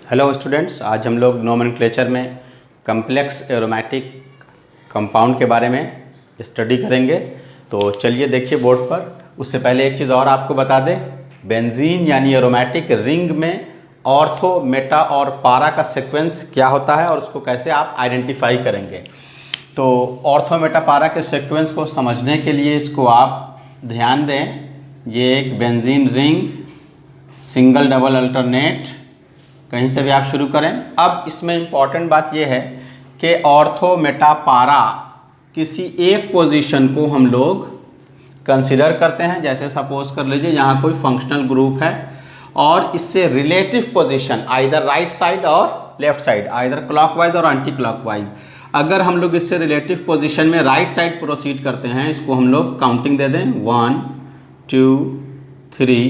Hello students, आज हम लोग नोमेनक्लेचर में कम्प्लेक्स एरोमेटिक कंपाउंड के बारे में स्टडी करेंगे। तो चलिए देखिए बोर्ड पर। उससे पहले एक चीज़ और आपको बता दें, बेंजीन यानी एरोमेटिक रिंग में ऑर्थो, मेटा और पारा का सीक्वेंस क्या होता है और उसको कैसे आप आइडेंटिफाई करेंगे। तो ऑर्थो, मेटा, पारा के सीक्वेंस को समझने के लिए इसको आप ध्यान दें। ये एक benzene ring, single double alternate, कहीं से भी आप शुरू करें। अब इसमें इम्पॉर्टेंट बात यह है कि ऑर्थो, मेटा, पारा किसी एक पोजीशन को हम लोग कंसिडर करते हैं। जैसे सपोज कर लीजिए यहाँ कोई फंक्शनल ग्रुप है और इससे relative position either right side और लेफ्ट साइड, आइदर क्लॉकवाइज और एंटी क्लॉकवाइज। अगर हम लोग इससे रिलेटिव पोजीशन में राइट साइड प्रोसीड करते हैं, इसको हम लोग काउंटिंग दे दें 1 2 3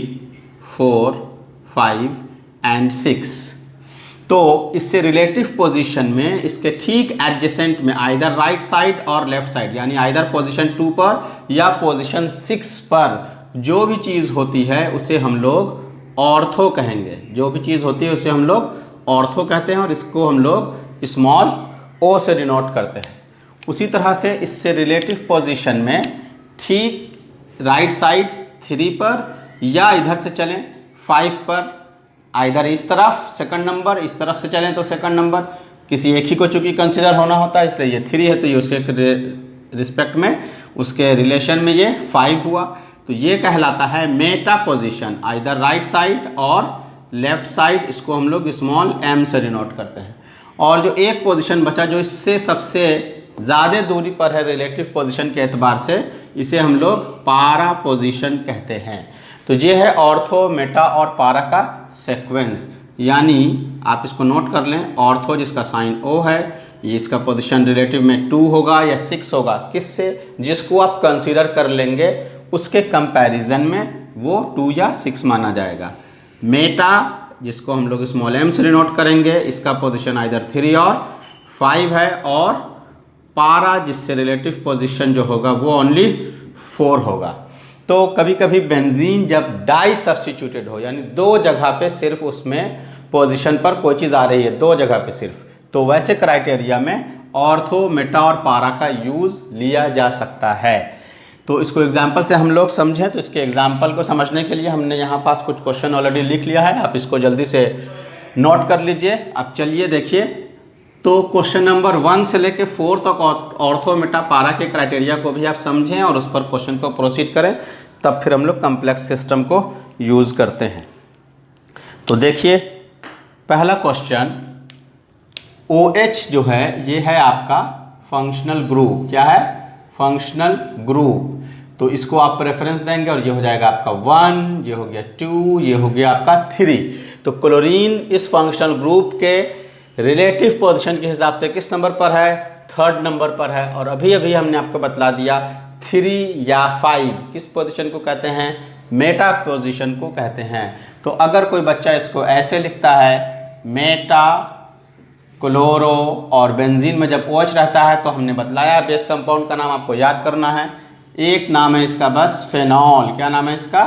4 5 एंड 6। तो इससे रिलेटिव पोजीशन में इसके ठीक एडजेसेंट में आइदर राइट साइड और लेफ्ट साइड, यानी आइदर पोजीशन 2 पर या पोजीशन 6 पर जो भी चीज़ होती है उसे हम लोग ऑर्थो कहेंगे। जो भी चीज़ होती है उसे हम लोग ऑर्थो कहते हैं और इसको हम लोग स्मॉल ओ से डिनोट करते हैं। उसी तरह से इससे रिलेटिव पोजीशन में ठीक राइट साइड 3 पर या इधर से चलें 5 पर, आइधर इस तरफ सेकंड नंबर, इस तरफ से चलें तो सेकंड नंबर। किसी एक ही को चूंकि कंसिडर होना होता है, इसलिए ये 3 है तो ये उसके रिस्पेक्ट में, उसके रिलेशन में ये 5 हुआ। तो ये कहलाता है Meta position, either right side और लेफ्ट साइड। इसको हम लोग स्मॉल m से डिनोट करते हैं। और जो एक पोजीशन बचा जो इससे सबसे ज़्यादा दूरी पर है रिलेटिव पोजीशन के एतबार से, इसे हम लोग पारा पोजीशन कहते हैं। तो ये है ऑर्थो, मेटा और पारा का सीक्वेंस। यानी आप इसको नोट कर लें, ऑर्थो जिसका साइन O है, ये इसका पोजीशन रिलेटिव में 2 होगा या 6 होगा, किससे, जिसको आप कंसीडर कर लेंगे उसके कंपैरिजन में वो 2 या 6 माना जाएगा। मेटा जिसको हम लोग स्मॉल m से डिनोट करेंगे, इसका पोजीशन आइदर 3 और 5 है। और पारा जिससे रिलेटिव पोजीशन जो होगा वो ओनली 4 होगा। तो कभी कभी बेंजीन जब डाई सब्स्टिट्यूटेड हो, यानी दो जगह पे सिर्फ उसमें पोजीशन पर कोई चीज़ आ रही है, दो जगह पे सिर्फ, तो वैसे क्राइटेरिया में ऑर्थो, मेटा और पारा का यूज़ लिया जा सकता है। तो इसको एग्जाम्पल से हम लोग समझें। तो इसके एग्जाम्पल को समझने के लिए हमने यहाँ पास कुछ क्वेश्चन ऑलरेडी लिख लिया है, आप इसको जल्दी से नोट कर लीजिए। अब चलिए देखिए, तो क्वेश्चन नंबर 1 से लेके 4 तक ऑर्थो, मेटा, पारा के क्राइटेरिया को भी आप समझें और उस पर क्वेश्चन को प्रोसीड करें, तब फिर हम लोग कम्प्लेक्स सिस्टम को यूज़ करते हैं। तो देखिए पहला क्वेश्चन, OH जो है ये है आपका फंक्शनल ग्रुप। क्या है? Functional group. तो इसको आप प्रेफरेंस देंगे और ये हो जाएगा आपका 1, ये हो गया 2, ये हो गया आपका 3। तो क्लोरीन इस फंक्शनल ग्रुप के रिलेटिव पोजीशन के हिसाब से किस नंबर पर है? 3rd नंबर पर है। और अभी अभी हमने आपको बतला दिया 3 या 5 किस पोजीशन को कहते हैं? मेटा पोजीशन को कहते हैं। तो अगर कोई बच्चा इसको ऐसे लिखता है, मेटा, क्लोरो और बेंजीन में जब OH रहता है, तो हमने बतलाया बेस कंपाउंड का नाम आपको याद करना है। एक नाम है इसका बस फेनॉल। क्या नाम है इसका?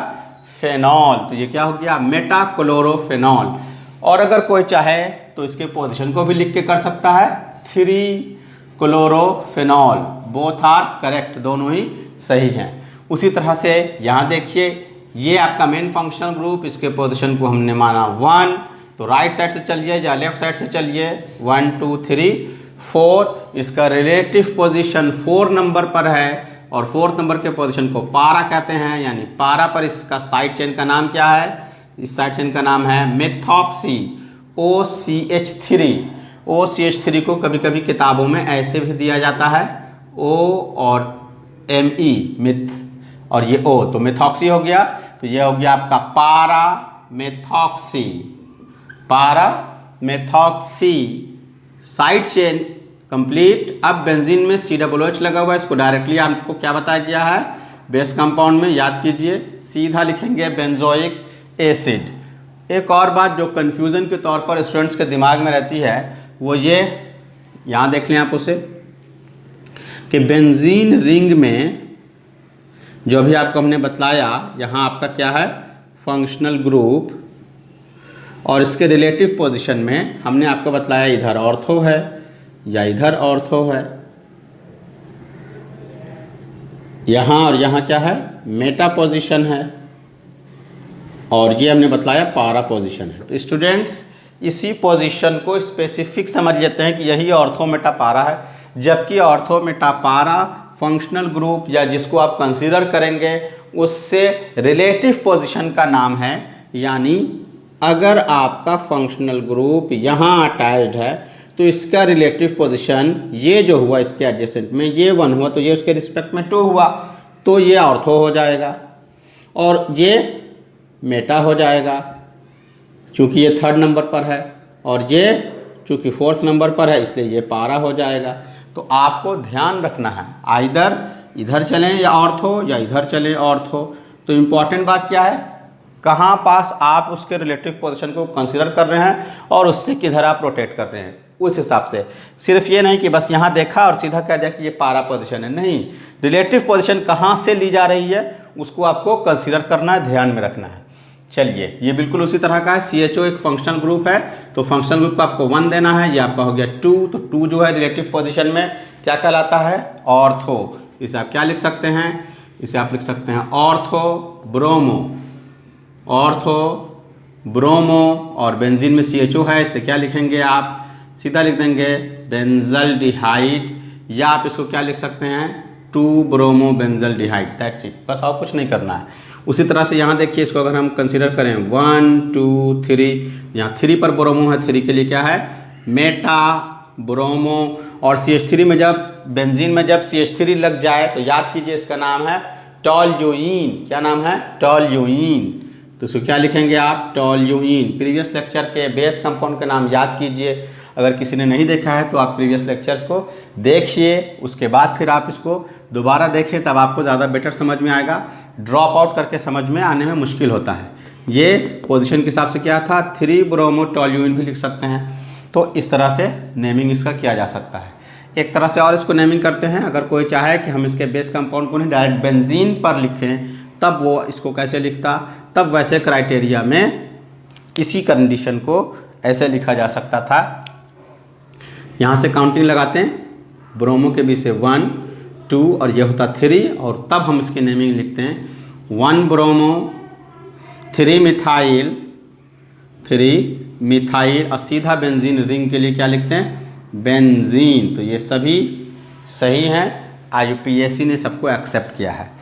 फेनॉल। तो ये क्या हो गया? मेटा क्लोरोफेनॉल। और अगर कोई चाहे तो इसके पोजीशन को भी लिख के कर सकता है 3 क्लोरोफेनॉल। बोथ आर करेक्ट, दोनों ही सही हैं। उसी तरह से यहाँ देखिए, ये आपका मेन फंक्शनल ग्रुप, इसके पोजीशन को हमने माना 1। तो राइट साइड से चलिए या लेफ्ट साइड से चलिए, 1 2 3 4। इसका रिलेटिव पोजीशन 4 नंबर पर है और 4th नंबर के पोजीशन को पारा कहते हैं। यानी पारा पर इसका साइड चेन का नाम क्या है? इस साइड चेन का नाम है मेथॉक्सी, OCH3। OCH3 को कभी कभी किताबों में ऐसे भी दिया जाता है, O और ME, मिथ, और ये O, तो मेथॉक्सी हो गया। तो ये हो गया आपका पारा मेथॉक्सी। पारा मेथॉक्सी साइड चेन कंप्लीट। अब बेंजीन में COOH लगा हुआ है, इसको डायरेक्टली आपको क्या बताया गया है? बेस कंपाउंड में याद कीजिए, सीधा लिखेंगे बेंजोइक एसिड। एक और बात जो कन्फ्यूज़न के तौर पर स्टूडेंट्स के दिमाग में रहती है, वो ये, यहाँ देख लें आप उसे, कि बेंजीन रिंग में जो भी आपको हमने बतलाया, यहाँ आपका क्या है? फंक्शनल ग्रुप और इसके रिलेटिव पोजीशन में हमने आपको बतलाया इधर ऑर्थो है या इधर ऑर्थो है, यहाँ और यहाँ क्या है, मेटा पोजीशन है, और ये हमने बतलाया पारा पोजीशन है। तो स्टूडेंट्स इसी पोजीशन को स्पेसिफिक समझ लेते हैं कि यही ऑर्थो मेटा पारा है, जबकि ऑर्थो मेटा पारा फंक्शनल ग्रुप या जिसको आप कंसीडर करेंगे उससे रिलेटिव पोजीशन का नाम है। यानी अगर आपका फंक्शनल ग्रुप यहाँ अटैच्ड है तो इसका रिलेटिव पोजीशन ये जो हुआ इसके एडजेसेंट में ये 1 हुआ, तो ये उसके रिस्पेक्ट में 2 हुआ, तो ये ऑर्थो हो जाएगा और ये मेटा हो जाएगा चूँकि ये 3rd नंबर पर है, और ये चूँकि 4th नंबर पर है इसलिए ये पारा हो जाएगा। तो आपको ध्यान रखना है आइदर इधर चलें या ऑर्थो या इधर चलें ऑर्थो। तो इम्पॉर्टेंट बात क्या है, कहाँ पास आप उसके रिलेटिव पोजीशन को कंसीडर कर रहे हैं और उससे किधर आप रोटेट कर रहे हैं, उस हिसाब से। सिर्फ ये नहीं कि बस यहाँ देखा और सीधा कह दिया कि ये पारा पोजीशन है, नहीं, रिलेटिव पोजीशन कहाँ से ली जा रही है उसको आपको कंसीडर करना है, ध्यान में रखना है। चलिए ये बिल्कुल उसी तरह का है, CHO एक फंक्शनल ग्रुप है तो फंक्शनल ग्रुप को आपको 1 देना है, ये आपका हो गया 2, तो 2 जो है रिलेटिव पोजीशन में क्या कहलाता है, ऑर्थो। इसे आप क्या लिख सकते हैं, इसे आप लिख सकते हैं ऑर्थो ब्रोमो, ऑर्थो ब्रोमो, और बेंजीन में CHO है इसलिए क्या लिखेंगे आप, सीधा लिख देंगे बेंजल्डिहाइड, या आप इसको क्या लिख सकते हैं 2 ब्रोमो बेंजल्डिहाइड, दैट्स इट, बस और कुछ नहीं करना है। उसी तरह से यहाँ देखिए इसको अगर हम कंसीडर करें 1 2 3, यहाँ 3 पर ब्रोमो है, 3 के लिए क्या है मेटा ब्रोमो, और CH3 में जब बेंजीन में जब CH3 लग जाए तो याद कीजिए इसका नाम है टॉल्यूइन, क्या नाम है टॉल्यूइन, तो इसको क्या लिखेंगे आप टॉल्यूइन। प्रीवियस लेक्चर के बेस कंपाउंड का नाम याद कीजिए, अगर किसी ने नहीं देखा है तो आप प्रीवियस लेक्चर्स को देखिए, उसके बाद फिर आप इसको दोबारा देखें तब आपको ज़्यादा बेटर समझ में आएगा, ड्रॉप आउट करके समझ में आने में मुश्किल होता है। ये पोजीशन के हिसाब से क्या था 3 ब्रोमो टॉल्यूइन भी लिख सकते हैं, तो इस तरह से नेमिंग इसका किया जा सकता है। एक तरह से और इसको नेमिंग करते हैं, अगर कोई चाहे कि हम इसके बेस कंपाउंड को नहीं डायरेक्ट बेंजीन पर लिखें तब वो इसको कैसे लिखता, तब वैसे क्राइटेरिया में इसी कंडीशन को ऐसे लिखा जा सकता था। यहाँ से काउंटिंग लगाते हैं, ब्रोमो के बीच से 1 2 और ये होता 3, और तब हम इसकी नेमिंग लिखते हैं 1 ब्रोमो 3 मिथाइल 3 मिथाइल, और सीधा बेंजीन रिंग के लिए क्या लिखते हैं बेंजीन। तो ये सभी सही हैं, IUPAC ने सबको एक्सेप्ट किया है।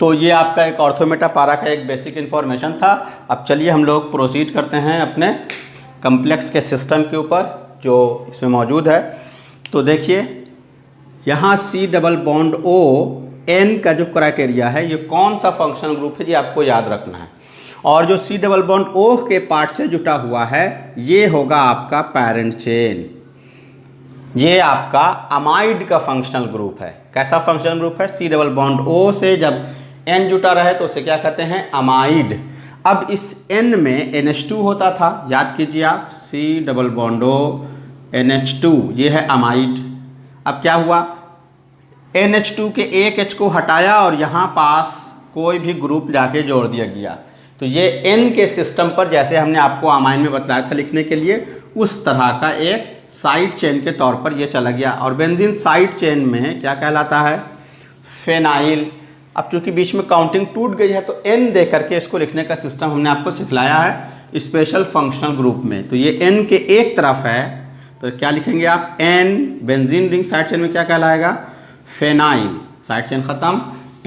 तो ये आपका एक ऑर्थोमेटा पारा का एक बेसिक इन्फॉर्मेशन था। अब चलिए हम लोग प्रोसीड करते हैं अपने कम्प्लेक्स के सिस्टम के ऊपर जो इसमें मौजूद है। तो देखिए यहाँ C double bond O N का जो क्राइटेरिया है ये कौन सा फंक्शनल ग्रुप है ये आपको याद रखना है, और जो C डबल बॉन्ड O के पार्ट से जुटा हुआ है ये होगा आपका पैरेंट चेन, ये आपका अमाइड का फंक्शनल ग्रुप है। कैसा फंक्शनल ग्रुप है, C डबल बॉन्ड O से जब N जुटा रहे तो उसे क्या कहते हैं अमाइड। अब इस N में NH2 होता था, याद कीजिए आप C double bond O NH2, ये है अमाइड। अब क्या हुआ NH2 के एक H को हटाया और यहाँ पास कोई भी ग्रुप जाके जोड़ दिया गया, तो ये N के सिस्टम पर जैसे हमने आपको अमाइन में बताया था लिखने के लिए उस तरह का एक साइड चेन के तौर पर ये चला गया, और बेंजीन साइड चेन में क्या कहलाता है फेनाइल। अब चूंकि बीच में काउंटिंग टूट गई है तो N दे करके इसको लिखने का सिस्टम हमने आपको सिखलाया है स्पेशल फंक्शनल ग्रुप में। तो ये N के एक तरफ है तो क्या लिखेंगे आप N, benzene ring side chain में क्या कहलाएगा फेनाइल, साइड चेन खत्म,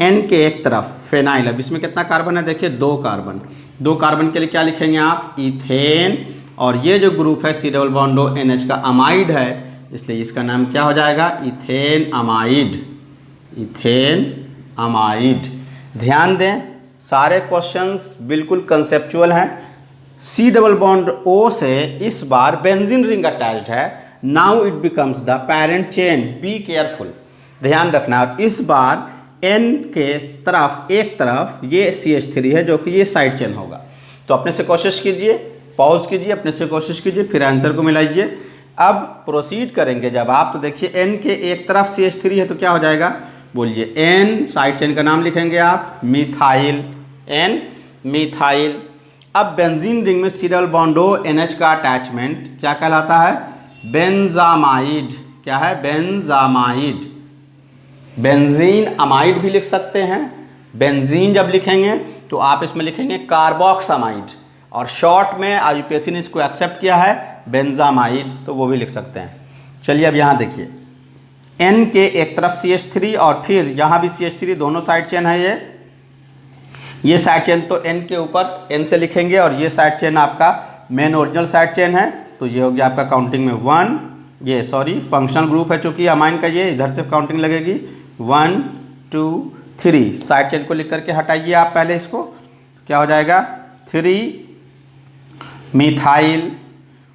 N के एक तरफ फेनाइल। अब इसमें कितना कार्बन है देखिए 2 कार्बन, 2 कार्बन के लिए क्या लिखेंगे आप इथेन, और ये जो ग्रुप है C double bond O NH का अमाइड है इसलिए इसका नाम क्या हो जाएगा इथेन अमाइड, इथेन अमाइड। ध्यान दें सारे क्वेश्चंस बिल्कुल कंसेप्चुअल हैं। C डबल बॉन्ड O से इस बार बेंजीन रिंग अटैच्ड है, now it becomes the parent chain, be careful, ध्यान रखना। इस बार N के तरफ एक तरफ ये CH3 है जो कि ये साइड चेन होगा। तो अपने से कोशिश कीजिए, पॉज कीजिए, अपने से कोशिश कीजिए, फिर आंसर को मिलाइए। अब प्रोसीड करेंगे जब आप, तो देखिए N के एक तरफ CH3 है तो क्या हो जाएगा बोलिए N, साइड चेन का नाम लिखेंगे आप मिथाइल, N मिथाइल। अब बेंजीन रिंग में C double bond O NH का अटैचमेंट क्या कहलाता है? बेंजामाइड। क्या है? बेंजामाइड। बेंजीन अमाइड भी लिख सकते हैं। बेंजीन जब लिखेंगे तो आप इसमें लिखेंगे कार्बोक्सामाइड, और शॉर्ट में IUPAC ने इसको एक्सेप्ट किया है बेंजामाइड, तो वो भी लिख सकते हैं। चलिए अब यहाँ देखिए, N के एक तरफ CH3 और फिर यहाँ भी CH3, दोनों साइड चेन है। ये साइड चेन तो N के ऊपर N से लिखेंगे, और ये साइड चेन आपका मेन ओरिजिनल साइड चेन है, तो ये हो गया आपका काउंटिंग में 1, ये सॉरी फंक्शनल ग्रुप है चूँकि अमाइन का, ये इधर से काउंटिंग लगेगी 1 2 3। साइड चेन को लिख करके हटाइए आप पहले इसको, क्या हो जाएगा 3 मिथाइल,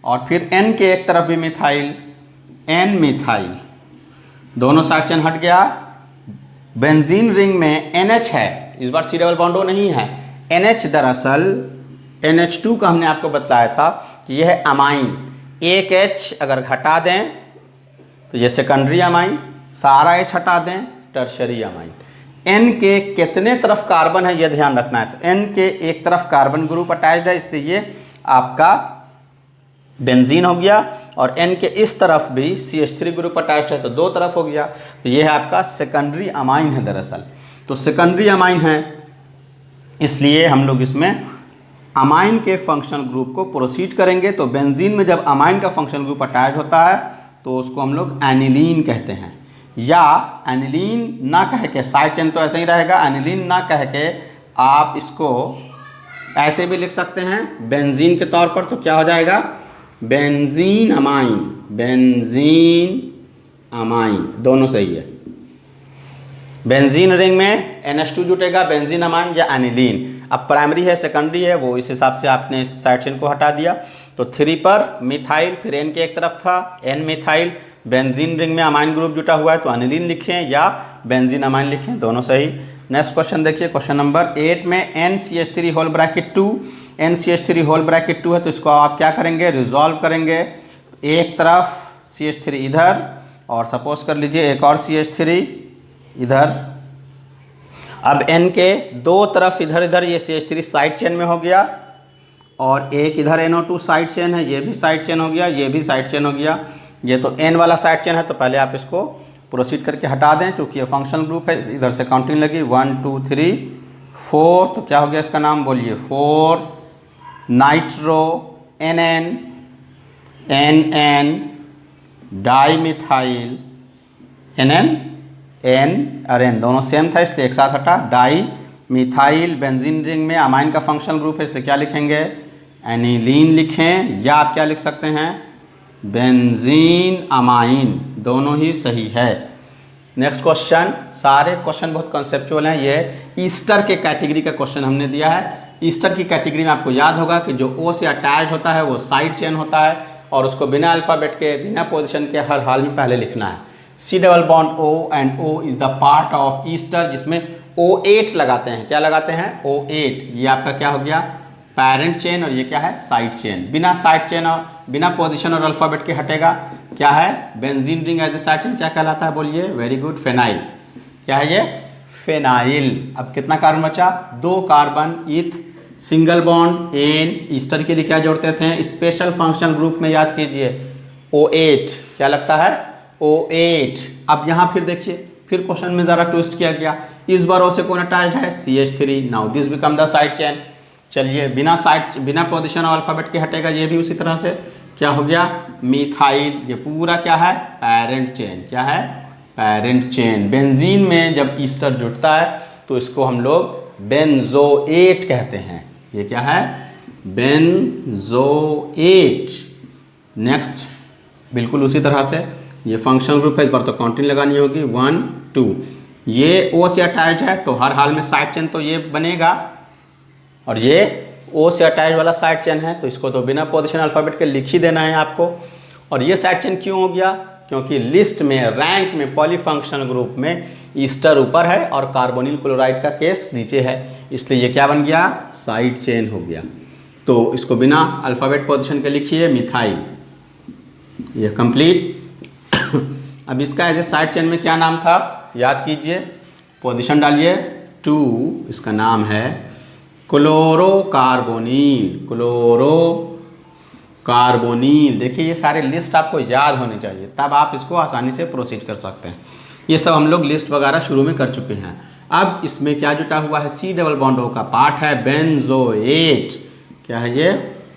और फिर N के एक तरफ भी मिथाइल, N मिथाइल, दोनों साइड चेन हट गया। बेंजीन रिंग में NH है, इस बार सी डबल बॉन्ड O नहीं है। NH दरअसल NH2 का हमने आपको बताया था कि यह है अमाइन। एक H अगर हटा दें तो ये सेकेंडरी अमाइन, सारा H हटा दें टर्शरी अमाइन। N के कितने तरफ कार्बन है ये ध्यान रखना है, तो N के एक तरफ कार्बन ग्रुप अटैच्ड है, इसलिए ये आपका बेंजीन हो गया, और N के इस तरफ भी CH3 ग्रुप अटैच्ड है, तो दो तरफ हो गया, तो ये है आपका सेकेंडरी अमाइन है दरअसल। तो सेकेंडरी अमाइन है, इसलिए हम लोग इसमें अमाइन के फंक्शनल ग्रुप को प्रोसीड करेंगे। तो बेंजीन में जब अमाइन का फंक्शनल ग्रुप अटैच होता है तो उसको हम लोग एनिलीन कहते हैं, या एनिलीन ना कह के, साइड चेन तो ऐसे ही रहेगा, एनिलीन ना कह के आप इसको ऐसे भी लिख सकते हैं बेंजीन के तौर पर, तो क्या हो जाएगा बेंजीन अमाइन, बेंजीन अमाइन, दोनों सही है। बेंजीन रिंग में NH2 जुटेगा, बेंजीन अमाइन या एनिलीन। अब प्राइमरी है सेकेंडरी है, वो इस हिसाब से आपने इस साइड चेन को हटा दिया। तो 3 पर मिथाइल, फिर N के एक तरफ था N मिथाइल, बेंजीन रिंग में अमाइन ग्रुप जुटा हुआ है तो एनिलीन लिखें या बेंजीन अमाइन लिखें, दोनों सही। नेक्स्ट क्वेश्चन देखिए, क्वेश्चन नंबर 8 में NCH3 whole bracket 2, NCH3 whole bracket 2 है, तो इसको आप क्या करेंगे, रिजॉल्व करेंगे। एक तरफ CH3 इधर, और सपोज कर लीजिए एक और CH3 इधर। अब N के दो तरफ इधर इधर, ये CH3 साइड चेन में हो गया, और एक इधर NO2 साइड चेन है, ये भी साइड चेन हो गया, ये भी साइड चेन हो गया। ये तो N वाला साइड चेन है, तो पहले आप इसको प्रोसीड करके हटा दें, क्योंकि ये फंक्शनल ग्रुप है, इधर से काउंटिंग लगी 1 2 3 4, तो क्या हो गया इसका नाम बोलिए, 4 nitro NN NN di NN N और N दोनों सेम था इसलिए एक साथ हटा, डाई मिथाइल। बेंजीन रिंग में अमाइन का फंक्शनल ग्रुप है, इसलिए क्या लिखेंगे, एनिलीन लिखें, या आप क्या लिख सकते हैं, बेंजीन अमाइन, दोनों ही सही है। नेक्स्ट क्वेश्चन, सारे क्वेश्चन बहुत कंसेप्चुअल हैं, ये ईस्टर के कैटेगरी का क्वेश्चन हमने दिया है। ईस्टर की कैटेगरी में आपको याद होगा कि जो O से अटैच होता है वो साइड चेन होता है, और उसको बिना अल्फ़ाबेट के, बिना पोजीशन के हर हाल में पहले लिखना है। C double bond O and O is the part of ester, जिसमें O8 लगाते हैं। क्या लगाते हैं, O8। ये आपका क्या हो गया, पेरेंट चेन, और ये क्या है, साइड चेन। बिना साइड चेन और बिना पोजीशन और अल्फ़ाबेट के हटेगा, क्या है, benzene ring as a side chain क्या कहलाता है बोलिए, वेरी गुड, फेनाइल। क्या है ये, फेनाइल। अब कितना कार्बन बचा, 2 कार्बन, इथ सिंगल बॉन्ड N, ईस्टर के लिए क्या जोड़ते थे, स्पेशल फंक्शनल ग्रुप में याद कीजिए O8, क्या लगता है, O8। अब यहाँ फिर देखिए, फिर क्वेश्चन में ज़रा ट्विस्ट किया गया, इस बार O से कौन अटैच्ड है, CH3, now this become the side chain. चलिए बिना पोजीशन और अल्फ़ाबेट के हटेगा, ये भी उसी तरह से क्या हो गया, मिथाइल। ये पूरा क्या है, पेरेंट चेन। क्या है, पेरेंट चेन। बेंजीन में जब ईस्टर जुटता है तो इसको हम लोग बेंजोएट कहते हैं। ये क्या है, बेंजोएट। नेक्स्ट, बिल्कुल उसी तरह से ये फंक्शनल ग्रुप है, इस बार तो काउंटिंग लगानी होगी 1 2। ये O से अटैच है तो हर हाल में साइड चेन तो ये बनेगा, और ये O से अटैच वाला साइड चेन है, तो इसको तो बिना पोजीशन अल्फ़ाबेट के लिख ही देना है आपको। और ये साइड चेन क्यों हो गया, क्योंकि लिस्ट में, रैंक में, पॉलीफंक्शनल ग्रुप में ईस्टर ऊपर है और कार्बोनिल क्लोराइड का केस नीचे है, इसलिए ये क्या बन गया, साइड चेन हो गया। तो इसको बिना अल्फ़ाबेट पोजीशन के लिखिए, मिथाइल। ये कंप्लीट। अब इसका एज ए साइड चेन में क्या नाम था, याद कीजिए, पोजीशन डालिए 2, इसका नाम है क्लोरोकार्बोनिल, क्लोरोकार्बोनिल। देखिए ये सारे लिस्ट आपको याद होने चाहिए, तब आप इसको आसानी से प्रोसीड कर सकते हैं। ये सब हम लोग लिस्ट वगैरह शुरू में कर चुके हैं। अब इसमें क्या जुटा हुआ है, सी डबल बॉन्ड ओ का पार्ट है बेंजोएट। क्या है ये,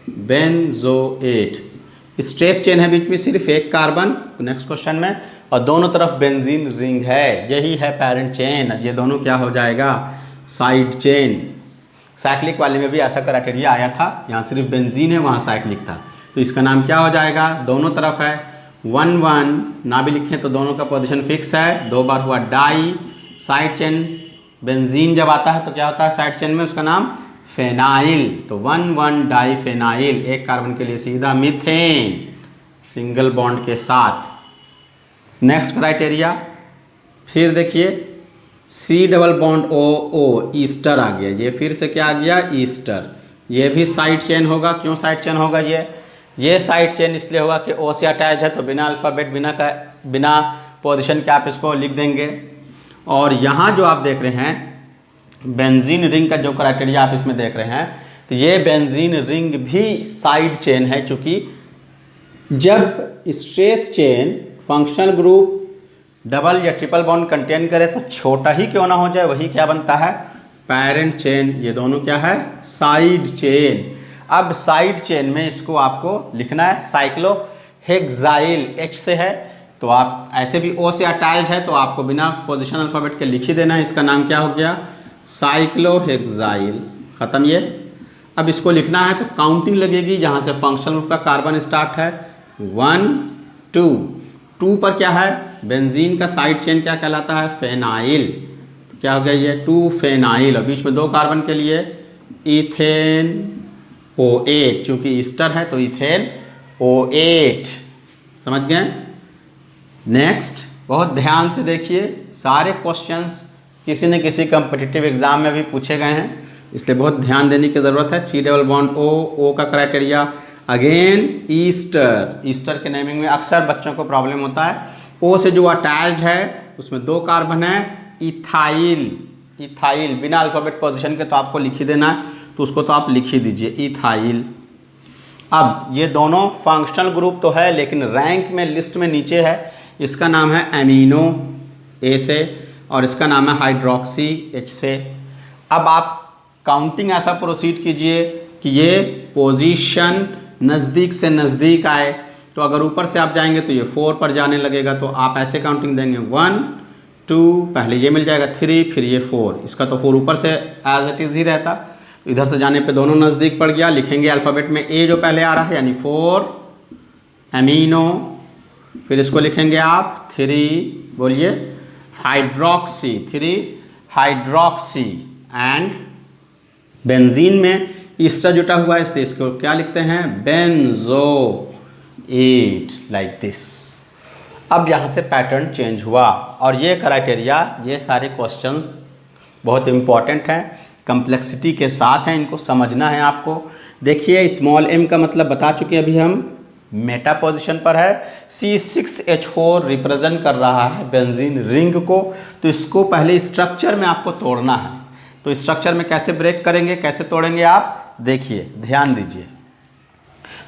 बेंजोएट। स्ट्रेच चेन है, बीच में सिर्फ एक कार्बन नेक्स्ट क्वेश्चन में, और दोनों तरफ बेंजीन रिंग है, यही है पेरेंट चेन। ये दोनों क्या हो जाएगा, साइड चेन। साइक्लिक वाले में भी ऐसा क्राइटेरिया आया था, यहाँ सिर्फ बेंजीन है, वहाँ साइक्लिक था, तो इसका नाम क्या हो जाएगा, दोनों तरफ है 1-1, ना भी लिखें तो दोनों का पोजीशन फिक्स है, 2 बार हुआ डाई। साइड चेन बेंजीन जब आता है तो क्या होता है साइड चेन में, उसका नाम फेनाइल, तो 1-1 डाई फेनाइल। एक कार्बन के लिए सीधा मीथेन सिंगल बॉन्ड के साथ। नेक्स्ट क्राइटेरिया फिर देखिए, सी डबल बॉन्ड ओ ओ, ईस्टर आ गया, ये फिर से क्या आ गया, ईस्टर। ये भी साइड चेन होगा। क्यों साइड चेन होगा, ये साइड चेन इसलिए होगा कि ओ से अटैच है, तो बिना अल्फ़ाबेट बिना पोजीशन के आप इसको लिख देंगे। और यहाँ जो आप देख रहे हैं बेंजीन रिंग का जो क्राइटेरिया आप इसमें देख रहे हैं, तो ये बेंजीन रिंग भी साइड चेन है, क्योंकि जब stretch chain functional group double या ट्रिपल बॉन्ड कंटेन करे तो छोटा ही क्यों ना हो जाए, वही क्या बनता है, पेरेंट चेन। ये दोनों क्या है, साइड चेन। अब साइड चेन में इसको आपको लिखना है साइक्लोहेक्साइल, एच से है, तो आप ऐसे भी ओ से अटैच्ड है, तो आपको बिना पोजीशन अल्फ़ाबेट के लिख ही देना है। इसका नाम क्या हो गया, साइक्लोहेक्साइल। ख़त्म ये। अब इसको लिखना है तो काउंटिंग लगेगी, जहाँ से फंक्शनल ग्रुप का कार्बन स्टार्ट है 1 2 2 पर क्या है, बेंजीन का साइड चेन क्या कहलाता है, फेनाइल। तो क्या हो गया ये 2 फेनाइल, और बीच में 2 कार्बन के लिए इथेन O8, चूँकि ईस्टर है तो इथेन O8। समझ गए। नेक्स्ट बहुत ध्यान से देखिए, सारे क्वेश्चंस किसी न किसी कम्पिटिटिव एग्जाम में भी पूछे गए हैं, इसलिए बहुत ध्यान देने की ज़रूरत है। सी डबल बॉन्ड ओ, ओ का क्राइटेरिया अगेन ईस्टर। ईस्टर के नेमिंग में अक्सर बच्चों को प्रॉब्लम होता है। ओ से जो अटैच्ड है उसमें 2 कार्बन है, इथाइल। इथाइल बिना अल्फ़ाबेट पोजीशन के तो आपको लिख ही देना है, तो उसको तो आप लिख ही दीजिए, इथाइल। अब ये दोनों फंक्शनल ग्रुप तो है, लेकिन रैंक में लिस्ट में नीचे है। इसका नाम है एमिनो, ए से, और इसका नाम है हाइड्रोक्सी, एच से। अब आप काउंटिंग ऐसा प्रोसीड कीजिए कि ये पोजीशन नज़दीक से नज़दीक आए। तो अगर ऊपर से आप जाएंगे तो ये 4 पर जाने लगेगा, तो आप ऐसे काउंटिंग देंगे 1 2, पहले ये मिल जाएगा 3, फिर ये 4। इसका तो 4 ऊपर से एज इट इज़ ही रहता, इधर से जाने पे दोनों नज़दीक पड़ गया। लिखेंगे अल्फ़ाबेट में ए जो पहले आ रहा है, यानी 4 एमिनो, फिर इसको लिखेंगे आप 3, बोलिए हाइड्रोक्सी, 3 हाइड्रोक्सी। एंड बेंजीन में ईस्टर जुटा हुआ है, इसलिए इसको क्या लिखते हैं, बेंजोएट, लाइक दिस। अब यहाँ से पैटर्न चेंज हुआ, और ये क्राइटेरिया, ये सारे क्वेश्चंस बहुत इंपॉर्टेंट हैं, कम्प्लेक्सिटी के साथ हैं, इनको समझना है आपको। देखिए स्मॉल m का मतलब बता चुके हैं अभी हम, मेटा पोजीशन पर है। C6H4 रिप्रेजेंट कर रहा है बेंजीन रिंग को, तो इसको पहले स्ट्रक्चर में आपको तोड़ना है। तो स्ट्रक्चर में कैसे ब्रेक करेंगे, कैसे तोड़ेंगे, आप देखिए, ध्यान दीजिए।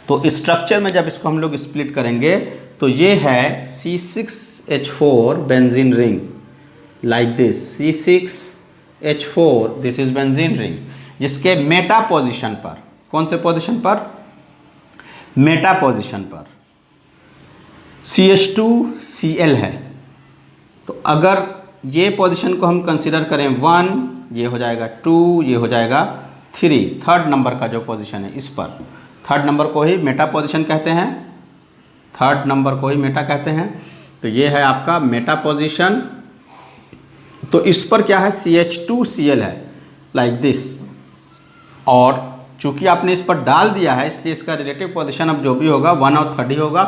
तो स्ट्रक्चर में जब इसको हम लोग स्प्लिट करेंगे तो ये है C6H4 benzene ring, like this, C6H4, this is benzene ring, जिसके मेटा पोजीशन पर, कौन से पोजीशन पर, मेटा पोजीशन पर CH2Cl है। तो अगर ये पोजीशन को हम कंसीडर करें 1, ये हो जाएगा 2, ये हो जाएगा 3, थर्ड नंबर का जो पोजीशन है इस पर, थर्ड नंबर को ही मेटा पोजीशन कहते हैं, थर्ड नंबर को ही मेटा कहते हैं। तो ये है आपका मेटा पोजीशन। तो इस पर क्या है, CH2Cl है, लाइक दिस, और चूंकि आपने इस पर डाल दिया है इसलिए इसका रिलेटिव पोजीशन अब जो भी होगा 1 और 3 होगा।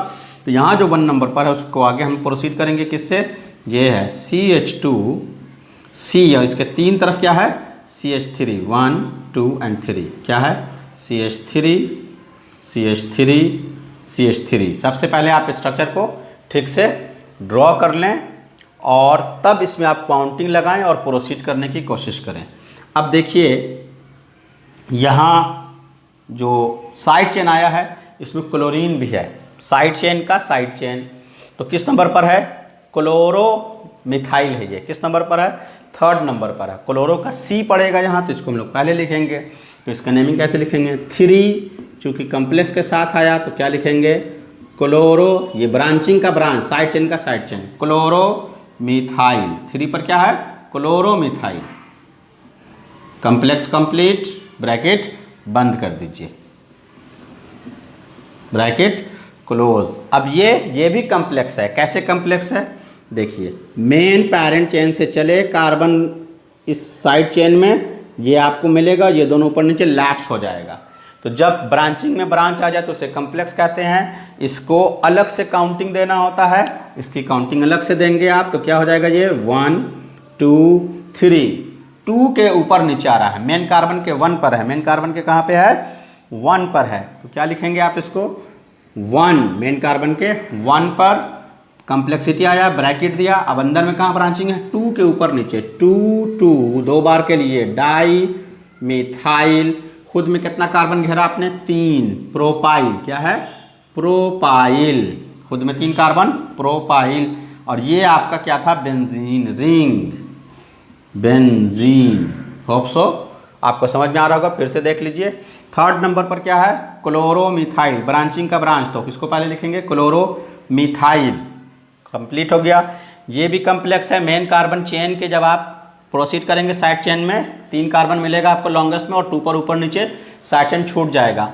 तो यहाँ जो 1 नंबर पर है उसको आगे हम प्रोसीड करेंगे किससे, ये है CH2C, और इसके 3 तरफ क्या है, CH3, 1 2 एंड 3, क्या है, CH3 CH3 CH3। सबसे पहले आप स्ट्रक्चर को ठीक से ड्रॉ कर लें, और तब इसमें आप काउंटिंग लगाएं और प्रोसीड करने की कोशिश करें। अब देखिए यहाँ जो साइड चेन आया है इसमें क्लोरीन भी है, साइड चेन का साइड चेन। तो किस नंबर पर है? क्लोरोमिथाइल है ये। किस नंबर पर है? थर्ड नंबर पर है। क्लोरो का सी पड़ेगा यहाँ, तो इसको हम लोग पहले लिखेंगे। तो इसका नेमिंग कैसे लिखेंगे? 3, चूँकि कम्प्लेक्स के साथ आया तो क्या लिखेंगे? क्लोरो, ये ब्रांचिंग का ब्रांच, साइड चेन का साइड चेन, क्लोरोमिथाइल। 3 पर क्या है? क्लोरोमिथाइल। कम्प्लेक्स कंप्लीट, ब्रैकेट बंद कर दीजिए, ब्रैकेट क्लोज। अब ये भी कम्प्लेक्स है। कैसे कम्प्लेक्स है? देखिए, मेन पेरेंट चेन से चले कार्बन इस साइड चेन में, ये आपको मिलेगा, ये दोनों ऊपर नीचे लैप्स हो जाएगा। तो जब ब्रांचिंग में ब्रांच आ जाए तो उसे कम्प्लेक्स कहते हैं। इसको अलग से काउंटिंग देना होता है, इसकी काउंटिंग अलग से देंगे आप, तो क्या हो जाएगा ये? 1 2 3। 2 के ऊपर नीचे आ रहा है, मेन कार्बन के 1 पर है। मेन कार्बन के कहाँ पे है? 1 पर है। तो क्या लिखेंगे आप इसको? 1, मेन कार्बन के 1 पर कम्प्लेक्सिटी आया, ब्रैकेट दिया। अब अंदर में कहाँ ब्रांचिंग है? 2 के ऊपर नीचे, 2 2 2 बार के लिए डाई मिथाइल। खुद में कितना कार्बन घेरा आपने? 3, प्रोपाइल। क्या है? प्रोपाइल। खुद में 3 कार्बन, प्रोपाइल। और ये आपका क्या था? Benzene ring, benzene. Hope so आपको समझ में आ रहा होगा, फिर से देख लीजिए। थर्ड नंबर पर क्या है? क्लोरोमिथाइल, ब्रांचिंग का ब्रांच। तो किसको पहले लिखेंगे? क्लोरोमिथाइल। कंप्लीट हो गया। ये भी कम्प्लेक्स है। मेन कार्बन चेन के जब आप प्रोसीड करेंगे साइड चेन में, 3 कार्बन मिलेगा आपको लॉन्गेस्ट में, और 2 पर ऊपर नीचे साइड चेन छूट जाएगा।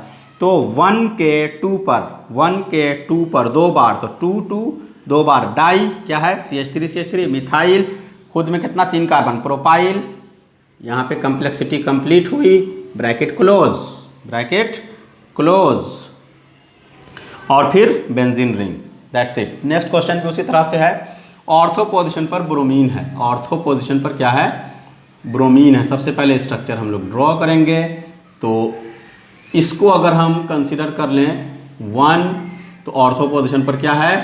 तो 1 के 2 पर, 1 के 2 पर 2 बार, तो 2 2 2 बार डाई, क्या है? CH3 methyl. खुद में कितना? 3 कार्बन, प्रोपाइल। यहाँ पे कम्प्लेक्सिटी कंप्लीट हुई, ब्रैकेट क्लोज, ब्रैकेट क्लोज। और फिर benzene ring. That's it. Next question भी उसी तरह से है। ऑर्थो पोजीशन पर ब्रोमीन है। ऑर्थो पोजीशन पर क्या है? ब्रोमीन है। सबसे पहले स्ट्रक्चर हम लोग ड्रॉ करेंगे। तो इसको अगर हम कंसीडर कर लें 1, तो ऑर्थो पोजीशन पर क्या है?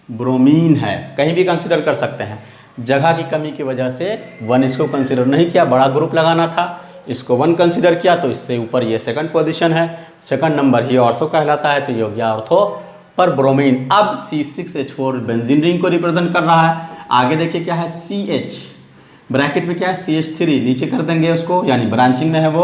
ब्रोमीन है। कहीं भी कंसीडर कर सकते हैं। जगह की कमी की वजह से 1 इसको कंसीडर नहीं किया, बड़ा ग्रुप लगाना था, इसको 1 कंसीडर किया, तो इससे ऊपर ये सेकंड पोजीशन है, सेकंड नंबर ही ऑर्थो कहलाता है। तो ये हो गया ऑर्थो पर ब्रोमीन। अब C6H4 बेंजीन रिंग को रिप्रेजेंट कर रहा है। आगे देखिए क्या है? CH, ब्रैकेट में क्या है? CH3, नीचे कर देंगे उसको, यानी ब्रांचिंग में है वो।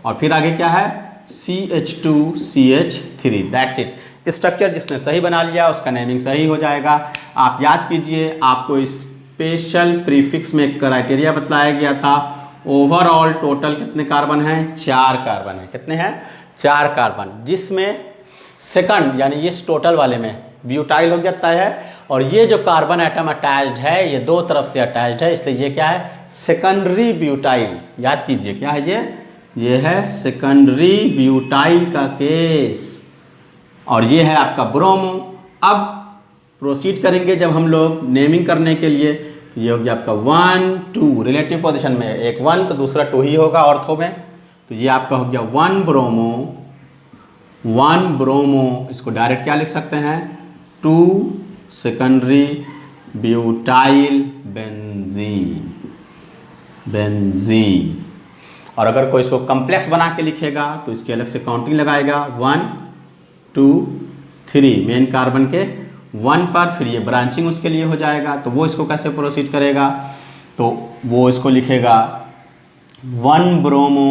और फिर आगे क्या है? CH2 CH3। That's it. Structure जिसने सही बना लिया उसका नेमिंग सही हो जाएगा। आप याद कीजिए, आपको स्पेशल प्रीफिक्स में एक क्राइटेरिया बताया गया था। ओवरऑल टोटल कितने कार्बन हैं? 4 कार्बन है। कितने हैं? 4 कार्बन, जिसमें सेकंड यानी इस टोटल वाले में ब्यूटाइल हो जाता है। और ये जो कार्बन एटम अटैच्ड है ये 2 तरफ से अटैच्ड है, इसलिए ये क्या है? Secondary butyl. याद कीजिए क्या है ये है सेकेंडरी ब्यूटाइल का केस। और ये है आपका ब्रोमो। अब प्रोसीड करेंगे जब हम लोग नेमिंग करने के लिए, तो ये हो गया आपका 1 2 रिलेटिव पोजीशन में, एक 1 तो दूसरा 2 ही होगा ऑर्थो में। तो ये आपका हो गया 1 ब्रोमो, 1 ब्रोमो। इसको डायरेक्ट क्या लिख सकते हैं? 2 सेकेंडरी ब्यूटाइल बेंजीन, बेंजीन। और अगर कोई इसको कम्प्लेक्स बना के लिखेगा तो इसकी अलग से काउंटिंग लगाएगा, 1 2 3 मेन कार्बन के 1 पर, फिर ये ब्रांचिंग उसके लिए हो जाएगा। तो वो इसको कैसे प्रोसीड करेगा? तो वो इसको लिखेगा 1 ब्रोमो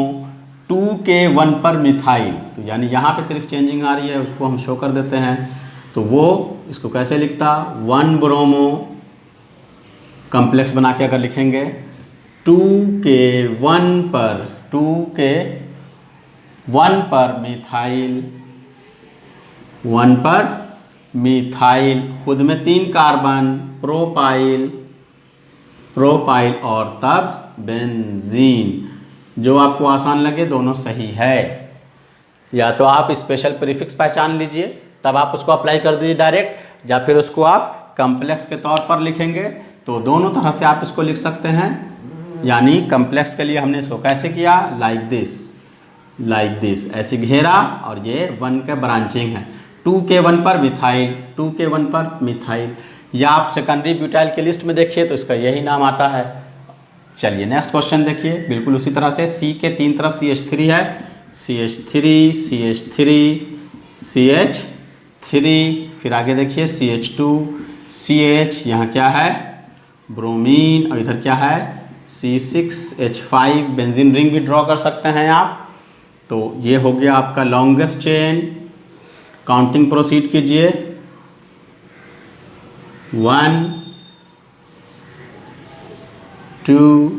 2 के 1 पर मिथाइल। तो यानी यहाँ पे सिर्फ चेंजिंग आ रही है, उसको हम शो कर देते हैं। तो वो इसको कैसे लिखता? 1 ब्रोमो कम्प्लेक्स बना के अगर लिखेंगे 2 के 1 पर, 2 के 1 पर मिथाइल, 1 पर मिथाइल। खुद में 3 कार्बन, प्रोपाइल, प्रोपाइल और तब बेंजीन। जो आपको आसान लगे दोनों सही है। या तो आप स्पेशल प्रीफिक्स पहचान लीजिए तब आप उसको अप्लाई कर दीजिए डायरेक्ट, या फिर उसको आप कम्प्लेक्स के तौर पर लिखेंगे। तो दोनों तरह से आप इसको लिख सकते हैं। यानी कम्प्लेक्स के लिए हमने इसको कैसे किया? लाइक दिस, लाइक दिस, ऐसे घेरा और ये 1 का ब्रांचिंग है। 2 के 1 पर मिथाइल, 2 के 1 पर मिथाइल। या आप सेकेंडरी ब्यूटाइल की लिस्ट में देखिए तो इसका यही नाम आता है। चलिए नेक्स्ट क्वेश्चन देखिए, बिल्कुल उसी तरह से। C के 3 तरफ CH3 है, CH3 CH3 CH3, फिर आगे देखिए CH2 CH, यहाँ क्या है ब्रोमीन, और इधर क्या है C6H5, बेंजीन रिंग भी ड्रॉ कर सकते हैं आप। तो ये हो गया आपका लॉन्गेस्ट चेन। काउंटिंग प्रोसीड कीजिए, 1 2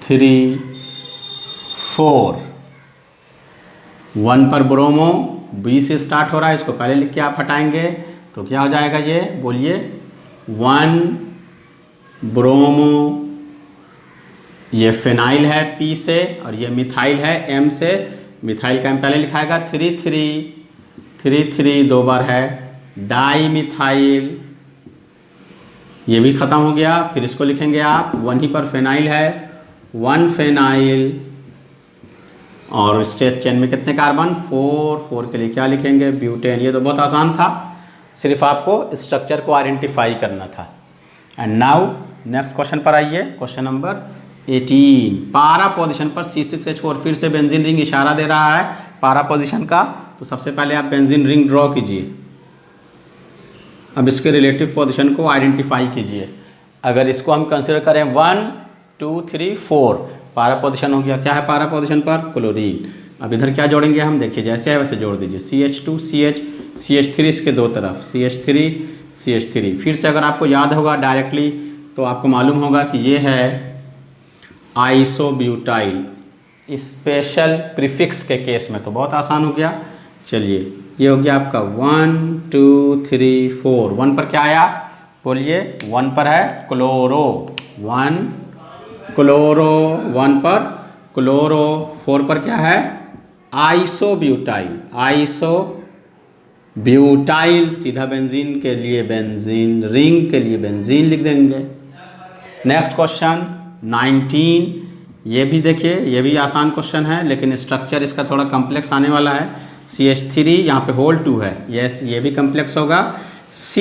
3 4। 1 पर ब्रोमो, बी से स्टार्ट हो रहा है, इसको पहले लिख के आप हटाएंगे तो क्या हो जाएगा, ये बोलिए 1 ब्रोमो, ये फिनाइल है पी से, और ये मिथाइल है एम से। मिथाइल का एम पहले लिखाएगा 3 3 2 बार है डाई मिथाइल, ये भी ख़त्म हो गया। फिर इसको लिखेंगे आप 1 ही पर फिनाइल है 1 फिनाइल, और स्टेट चेन में कितने कार्बन 4 के लिए क्या लिखेंगे ब्यूटेन। ये तो बहुत आसान था, सिर्फ आपको स्ट्रक्चर को आइडेंटिफाई करना था। एंड नाउ नेक्स्ट क्वेश्चन पर आइए, क्वेश्चन नंबर 18। पारा पोजीशन पर C6H4, फिर से बेंजीन रिंग इशारा दे रहा है पारा पोजीशन का। तो सबसे पहले आप बेंजीन रिंग ड्रॉ कीजिए, अब इसके रिलेटिव पोजीशन को आइडेंटिफाई कीजिए। अगर इसको हम कंसिडर करें 1 2 3 4, पारा पोजीशन हो गया। क्या है पारा पोजीशन पर क्लोरीन। अब इधर क्या जोड़ेंगे हम, देखिए जैसे है वैसे जोड़ दीजिए, CH2 CH CH3 इसके दो तरफ, CH3 CH3। फिर से अगर आपको याद होगा डायरेक्टली तो आपको मालूम होगा कि ये है आइसोब्यूटाइल, स्पेशल प्रीफिक्स के केस में तो बहुत आसान हो गया। चलिए ये हो गया आपका 1 2 3 4। 1 पर क्या आया बोलिए, 1 पर है क्लोरो, 1 क्लोरो, 1 पर क्लोरो। 4 पर क्या है आइसोब्यूटाइल, आइसोब्यूटाइल, सीधा बेंजीन के लिए बेंजीन, रिंग के लिए बेंजीन लिख देंगे। नेक्स्ट क्वेश्चन 19, ये भी देखिए ये भी आसान क्वेश्चन है, लेकिन स्ट्रक्चर इसका थोड़ा कम्प्लेक्स आने वाला है। CH3 यहाँ पे होल 2 है, यस ये भी कम्प्लेक्स होगा। C,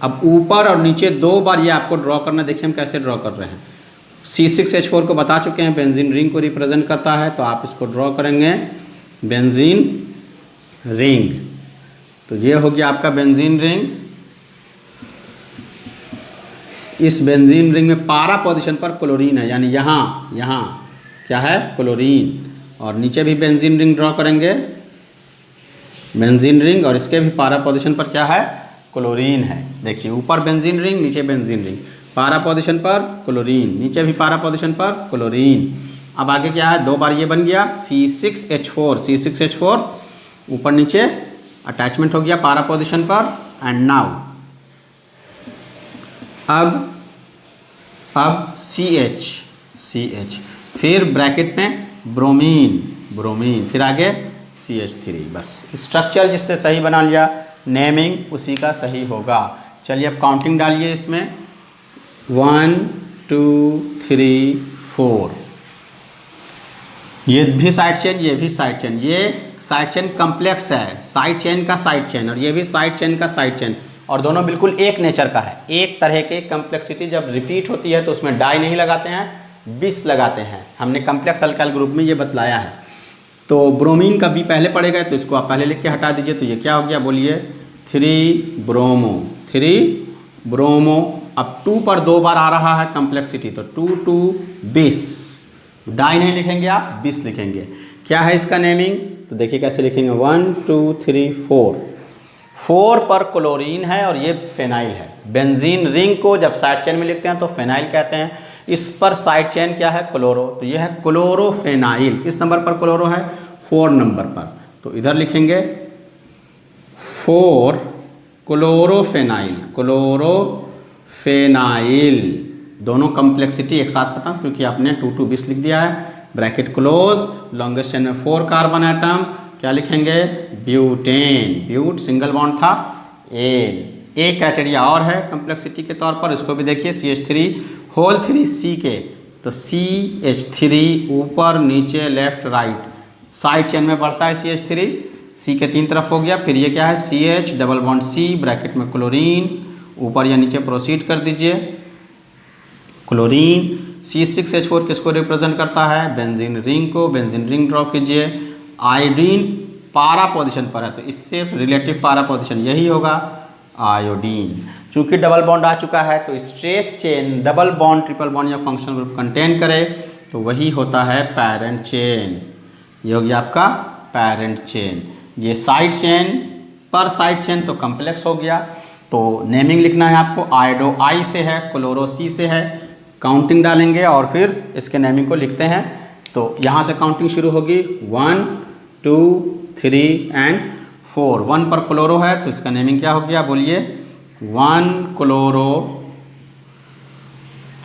अब ऊपर और नीचे 2 बार ये आपको ड्रॉ करना, देखिए हम कैसे ड्रॉ कर रहे हैं। C6H4 को बता चुके हैं बेंजीन रिंग को रिप्रेजेंट करता है, तो आप इसको ड्रॉ करेंगे बेंजीन रिंग। तो ये हो गया आपका बेंजीन रिंग। इस बेंजीन रिंग में पारा पोजीशन पर क्लोरीन है, यानी यहाँ क्या है क्लोरीन, और नीचे भी बेंजीन रिंग ड्रॉ करेंगे बेंजीन रिंग, और इसके भी पारा पोजीशन पर क्या है क्लोरीन है। देखिए ऊपर बेंजीन रिंग नीचे बेंजीन रिंग, पारा पोजीशन पर क्लोरीन, नीचे भी पारा पोजीशन पर क्लोरीन। अब आगे क्या है, 2 बार ये बन गया C6H4 ऊपर नीचे अटैचमेंट हो गया पारा पोजीशन पर। एंड नाउ अब CH, फिर ब्रैकेट में ब्रोमीन, फिर आगे CH3। बस स्ट्रक्चर जिसने सही बना लिया, नेमिंग उसी का सही होगा। चलिए अब काउंटिंग डालिए इसमें, 1 2 3 4। ये भी साइड चेन, ये भी साइड चेन, ये साइड चेन कम्प्लेक्स है, साइड चेन का साइड चेन, और ये भी साइड चेन का साइड चेन, और दोनों बिल्कुल एक नेचर का है। एक तरह के कम्प्लेक्सिटी जब रिपीट होती है तो उसमें डाई नहीं लगाते हैं, बिस लगाते हैं। हमने कम्प्लेक्स अल्काइल ग्रुप में ये बतलाया है। तो ब्रोमीन का बी पहले पड़ेगा, तो इसको आप पहले लिख के हटा दीजिए। तो ये क्या हो गया बोलिए 3 ब्रोमो। अब 2 पर 2 बार आ रहा है कम्प्लेक्सिटी, तो 2 2 20। डाई नहीं लिखेंगे आप, 20 लिखेंगे। क्या है इसका नेमिंग, तो देखिए कैसे लिखेंगे 1 2 3 4। 4 पर क्लोरीन है और ये फेनाइल है। बेंजीन रिंग को जब साइड चेन में लिखते हैं तो फेनाइल कहते हैं, इस पर साइड चेन क्या है क्लोरो, तो ये है क्लोरोफेनाइल। किस नंबर पर क्लोरो है 4 नंबर पर, तो इधर लिखेंगे 4 क्लोरोफेनाइल। दोनों कम्प्लेक्सिटी एक साथ खत्म, क्योंकि आपने 2 2 20 लिख दिया है। ब्रैकेट क्लोज, लॉन्गेस्ट चेन में 4 कार्बन एटम, क्या लिखेंगे ब्यूटेन। ब्यूट सिंगल बॉन्ड था, एन। एक क्राइटेरिया और है कम्प्लेक्सिटी के तौर पर, इसको भी देखिए CH3 होल 3 C के, तो CH3 ऊपर नीचे लेफ्ट राइट साइड चेन में बढ़ता है CH3, C के 3 तरफ हो गया। फिर ये क्या है CH double bond C, bracket में क्लोरीन, ऊपर या नीचे प्रोसीड कर दीजिए क्लोरीन। C6H4 किसको रिप्रेजेंट करता है बेंजीन रिंग को, बेंजीन रिंग ड्रॉ कीजिए। आयोडीन पारा पोजीशन पर है तो इससे रिलेटिव पारा पोजीशन यही होगा आयोडीन। चूंकि डबल बॉन्ड आ चुका है तो stretch chain double bond triple bond या फंक्शनल ग्रुप कंटेन करे तो वही होता है पैरेंट चेन। ये हो गया आपका पैरेंट चेन। ये साइड चेन पर साइड चेन तो कम्प्लेक्स हो गया। तो नेमिंग लिखना है आपको, आयोडो आई से है, क्लोरो सी से है, काउंटिंग डालेंगे और फिर इसके नेमिंग को लिखते हैं। तो यहाँ से काउंटिंग शुरू होगी 1 2 3 एंड 4। 1 पर क्लोरो है तो इसका नेमिंग क्या हो गया बोलिए, 1 क्लोरो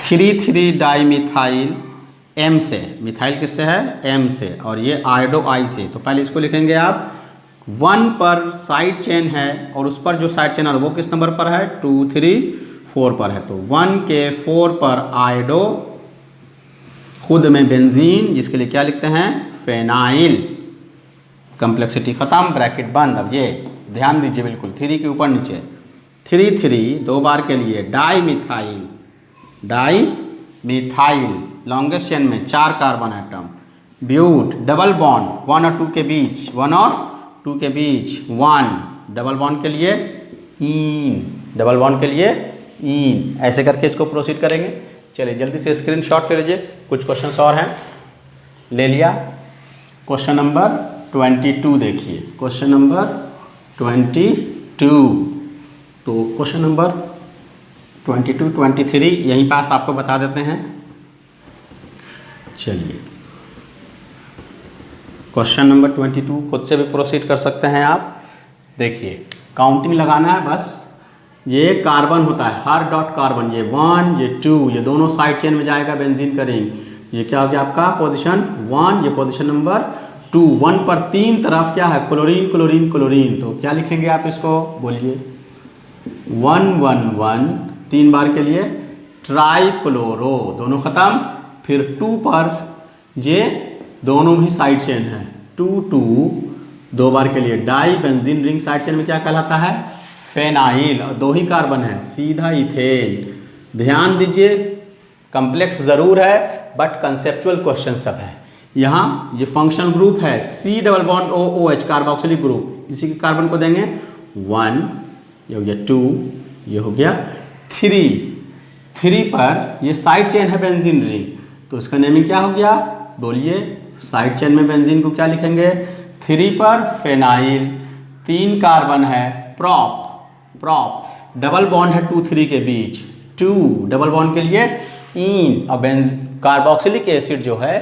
3 डाई मिथाइल एम से, मिथाइल किससे है एम से, और ये आयोडो आई से। तो पहले इसको लिखेंगे आप 1 पर साइड चेन है और उस पर जो साइड चेन है वो किस नंबर पर है 2 3 4 पर है। तो 1 के 4 पर आयोडो, खुद में बेंजीन जिसके लिए क्या लिखते हैं फेनाइल, कम्प्लेक्सिटी खत्म, ब्रैकेट बंद। अब ये ध्यान दीजिए बिल्कुल 3 के ऊपर नीचे 3 3 2 बार के लिए di methyl, di methyl longest chain में 4 carbon atom, but double bond 1 और 2 के बीच, 1 और 2 के बीच 1, डबल बॉन्ड के लिए ईन, डबल बॉन्ड के लिए ईन। ऐसे करके इसको प्रोसीड करेंगे। चलिए जल्दी से स्क्रीनशॉट ले लीजिए, कुछ क्वेश्चंस और हैं। ले लिया। क्वेश्चन नंबर 22 देखिए, क्वेश्चन नंबर 22। तो क्वेश्चन नंबर 22 23 यहीं पास आपको बता देते हैं। चलिए क्वेश्चन नंबर 22 खुद से भी प्रोसीड कर सकते हैं आप। देखिए काउंटिंग लगाना है बस। ये कार्बन होता है, हर डॉट कार्बन, ये 1 ये 2 ये दोनों साइड चेन में जाएगा बेंजीन का रिंग। ये क्या हो गया आपका पोजीशन 1, ये पोजीशन नंबर 2। 1 पर 3 तरफ क्या है क्लोरीन क्लोरीन क्लोरीन। तो क्या लिखेंगे आप इसको बोलिए 1 1 1 3 बार के लिए ट्राई क्लोरो, दोनों खत्म। फिर 2 पर ये दोनों भी साइड चेन है 2 2 2 बार के लिए di benzene ring, side chain में क्या कहलाता है फेनाइल, और 2 ही कार्बन है सीधा इथेन। ध्यान दीजिए कम्प्लेक्स ज़रूर है बट कंसेप्चुअल क्वेश्चन सब है। यहाँ ये फंक्शनल ग्रुप है C double bond OH carboxylic group, इसी के कार्बन को देंगे 1, ये हो गया 2, ये हो गया 3। 3 पर ये साइड चेन है बेंजीन रिंग, तो इसका नेमिंग क्या हो गया बोलिए, साइड चेन में बेंजीन को क्या लिखेंगे 3 पर फेनाइल, 3 कार्बन है प्रॉप, प्रॉप डबल बॉन्ड है 2 3 के बीच, 2 डबल बॉन्ड के लिए इन। और कार्बोक्सिलिक एसिड जो है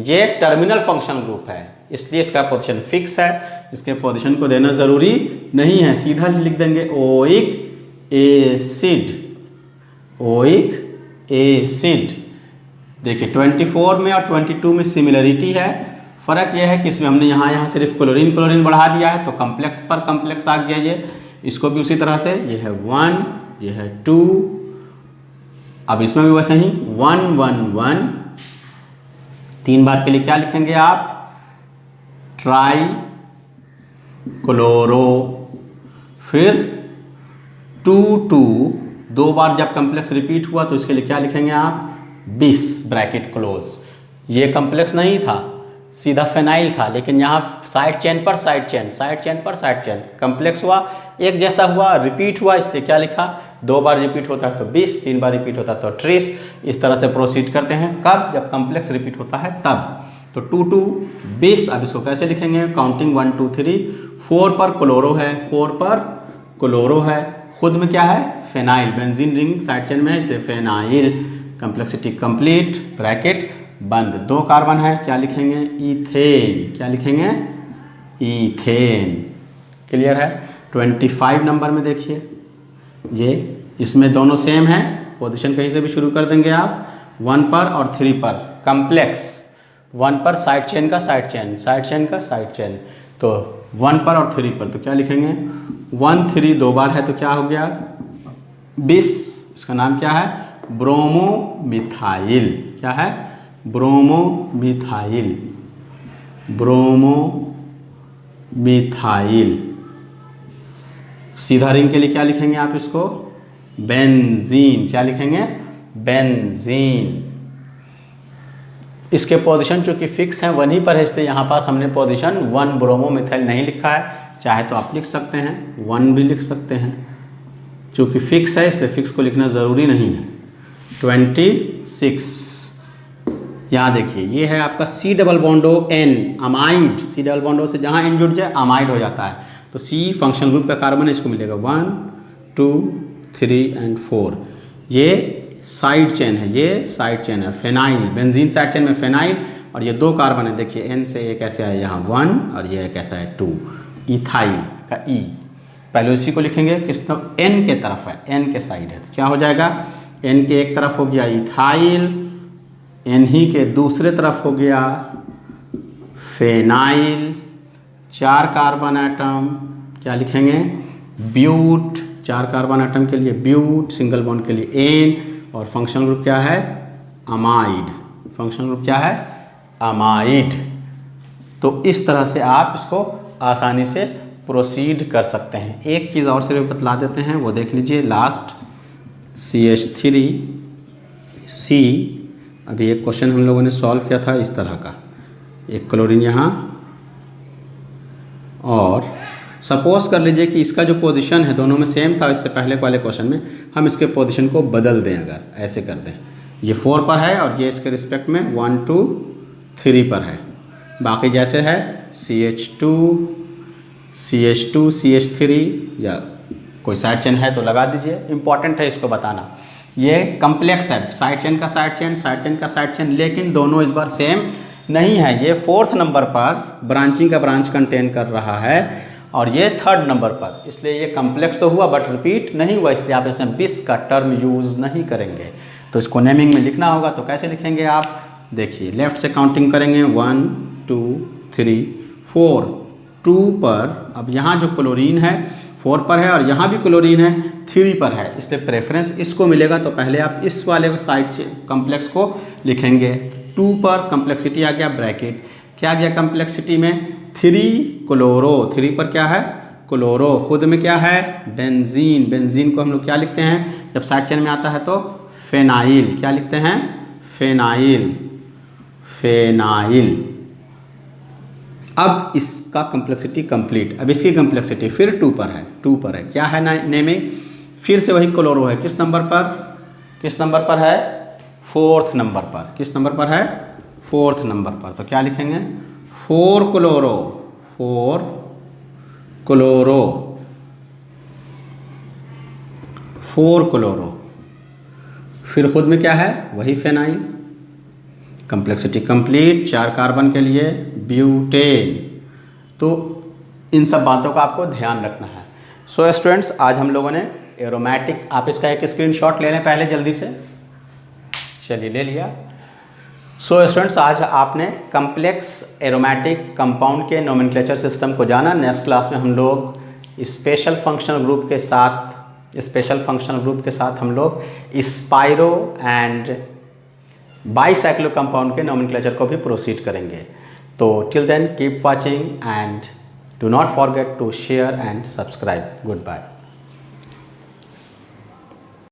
ये टर्मिनल फंक्शनल ग्रुप है, इसलिए इसका पोजीशन फिक्स है, इसके पोजीशन को देना ज़रूरी नहीं है, सीधा लिख देंगे ओइक एसिड, ओइक एसिड। देखिए 24 में और 22 में सिमिलरिटी है, फ़र्क यह है कि इसमें हमने यहाँ सिर्फ क्लोरीन क्लोरीन बढ़ा दिया है तो कम्प्लेक्स पर कम्प्लेक्स आ गया। ये इसको भी उसी तरह से, ये है 1, ये है 2, अब इसमें भी वैसे ही 1 1 1 3 बार के लिए क्या लिखेंगे आप ट्राई क्लोरो, फिर 2 2 2 बार जब कम्प्लेक्स रिपीट हुआ तो इसके लिए क्या लिखेंगे आप बिस, ब्रैकेट क्लोज। ये कम्प्लेक्स नहीं था, सीधा फेनाइल था, लेकिन यहाँ साइड चेन पर साइड चेन, साइड चेन पर साइड चेन, कम्प्लेक्स हुआ, एक जैसा हुआ, रिपीट हुआ, इसलिए क्या लिखा 2 बार रिपीट होता है तो 20, 3 बार रिपीट होता है तो 30। इस तरह से प्रोसीड करते हैं, कब जब कम्प्लेक्स रिपीट होता है तब। तो 2 2 20। अब इसको कैसे लिखेंगे काउंटिंग 1 2 3 4 पर क्लोरो है, 4 पर क्लोरो है, खुद में क्या है phenyl, benzene ring side chain में इसलिए फेनाइल, कम्प्लेक्सिटी कंप्लीट, ब्रैकेट बंद। 2 कार्बन है, क्या लिखेंगे इथेन, क्या लिखेंगे इथेन। क्लियर है। 25 नंबर में देखिए, ये इसमें दोनों सेम है, पोजीशन कहीं से भी शुरू कर देंगे आप, 1 पर और 3 पर कम्प्लेक्स, 1 पर साइड चेन का साइड चेन, साइड चेन का साइड चेन, तो 1 पर और 3 पर तो क्या लिखेंगे 1 3 2 बार है तो क्या हो गया बिस, इसका नाम क्या है ब्रोमोमिथाइल, क्या है ब्रोमोमिथाइल, ब्रोमोमिथाइल। सीधा रिंग के लिए क्या लिखेंगे आप इसको बेंजीन, क्या लिखेंगे बेंजीन। इसके पोजीशन चूँकि फिक्स हैं वहीं पर है, इसलिए यहाँ पास हमने पोजीशन 1 ब्रोमोमिथाइल नहीं लिखा है। चाहे तो आप लिख सकते हैं 1 भी लिख सकते हैं, चूँकि फिक्स है इसलिए फिक्स को लिखना ज़रूरी नहीं है। 26 यहाँ देखिए ये है आपका C double बॉन्डो N amide, C double बॉन्डो से जहाँ N जुड़ जाए अमाइड हो जाता है, तो C फंक्शनल ग्रुप का कार्बन है, इसको मिलेगा 1 2 3 एंड 4। ये साइड चेन है, ये साइड चेन है फेनाइल, बेंजीन साइड चेन में फेनाइल, और ये 2 कार्बन है। देखिए N से एक ऐसे है यहाँ 1 और ये एक ऐसा है 2, इथाइल का E। पहले उसी को लिखेंगे किस तरफ, N के तरफ है, N के साइड है, तो क्या हो जाएगा N के एक तरफ हो गया इथाइल, N ही के दूसरे तरफ हो गया फेनाइल, 4 कार्बन एटम, क्या लिखेंगे ब्यूट, 4 कार्बन एटम के लिए ब्यूट, सिंगल बॉन्ड के लिए N, और फंक्शनल ग्रुप क्या है अमाइड, फंक्शनल ग्रुप क्या है अमाइड। तो इस तरह से आप इसको आसानी से प्रोसीड कर सकते हैं। एक चीज़ और से बतला देते हैं, वो देख लीजिए लास्ट CH3C। अभी एक क्वेश्चन हम लोगों ने सॉल्व किया था इस तरह का, एक क्लोरीन यहाँ, और सपोज कर लीजिए कि इसका जो पोजीशन है दोनों में सेम था इससे पहले वाले क्वेश्चन में, हम इसके पोजीशन को बदल दें, अगर ऐसे कर दें, ये 4 पर है और ये इसके रिस्पेक्ट में 1 2 3 पर है, बाकी जैसे है CH2 CH3 या कोई साइड चेन है तो लगा दीजिए, इंपॉर्टेंट है इसको बताना। ये कम्प्लेक्स है, साइड चेन का साइड चेन, साइड चेन का साइड चेन, लेकिन दोनों इस बार सेम नहीं है। ये 4th नंबर पर ब्रांचिंग का ब्रांच कंटेन कर रहा है और ये 3rd नंबर पर, इसलिए ये कम्प्लेक्स तो हुआ बट रिपीट नहीं हुआ, इसलिए आप इसमें बिस का टर्म यूज़ नहीं करेंगे। तो इसको नेमिंग में लिखना होगा, तो कैसे लिखेंगे आप, देखिए लेफ्ट से काउंटिंग करेंगे 1 2 3 4, 2 पर, अब यहाँ जो क्लोरीन है 4 पर है और यहाँ भी क्लोरीन है 3 पर है, इसलिए प्रेफरेंस इसको मिलेगा। तो पहले आप इस वाले साइड से कम्प्लेक्स को लिखेंगे, 2 पर कम्प्लेक्सिटी आ गया ब्रैकेट, क्या आ गया कम्प्लेक्सिटी में 3 क्लोरो, 3 पर क्या है क्लोरो, खुद में क्या है बेंजीन, बेंजीन को हम लोग क्या लिखते हैं जब साइड चेन में आता है तो फेनाइल, क्या लिखते हैं फेनाइल, फेनाइल। अब इसका कम्प्लेक्सिटी कंप्लीट, अब इसकी कम्प्लेक्सिटी फिर 2 पर है, 2 पर है, क्या है नेमिंग, फिर से वही क्लोरो है, किस नंबर पर, किस नंबर पर है 4th नंबर पर, किस नंबर पर है 4th नंबर पर, तो क्या लिखेंगे 4 क्लोरो, 4 क्लोरो, 4 क्लोरो, फिर खुद में क्या है वही फेनाइल, कम्प्लेक्सिटी कंप्लीट, 4 कार्बन के लिए ब्यूटेन। तो इन सब बातों का आपको ध्यान रखना है। सो स्टूडेंट्स, आज हम लोगों ने एरोमेटिक, आप इसका एक स्क्रीनशॉट ले लें पहले जल्दी से, चलिए ले लिया। सो स्टूडेंट्स, आज आपने कम्प्लेक्स एरोमेटिक कंपाउंड के नोमेनक्लेचर सिस्टम को जाना। नेक्स्ट क्लास में हम लोग स्पेशल फंक्शनल ग्रुप के साथ, हम लोग स्पाइरो एंड बाईसाइक्लो कंपाउंड के नोमेनक्लेचर को भी प्रोसीड करेंगे। तो till then keep watching and do not forget to share and subscribe. Good bye.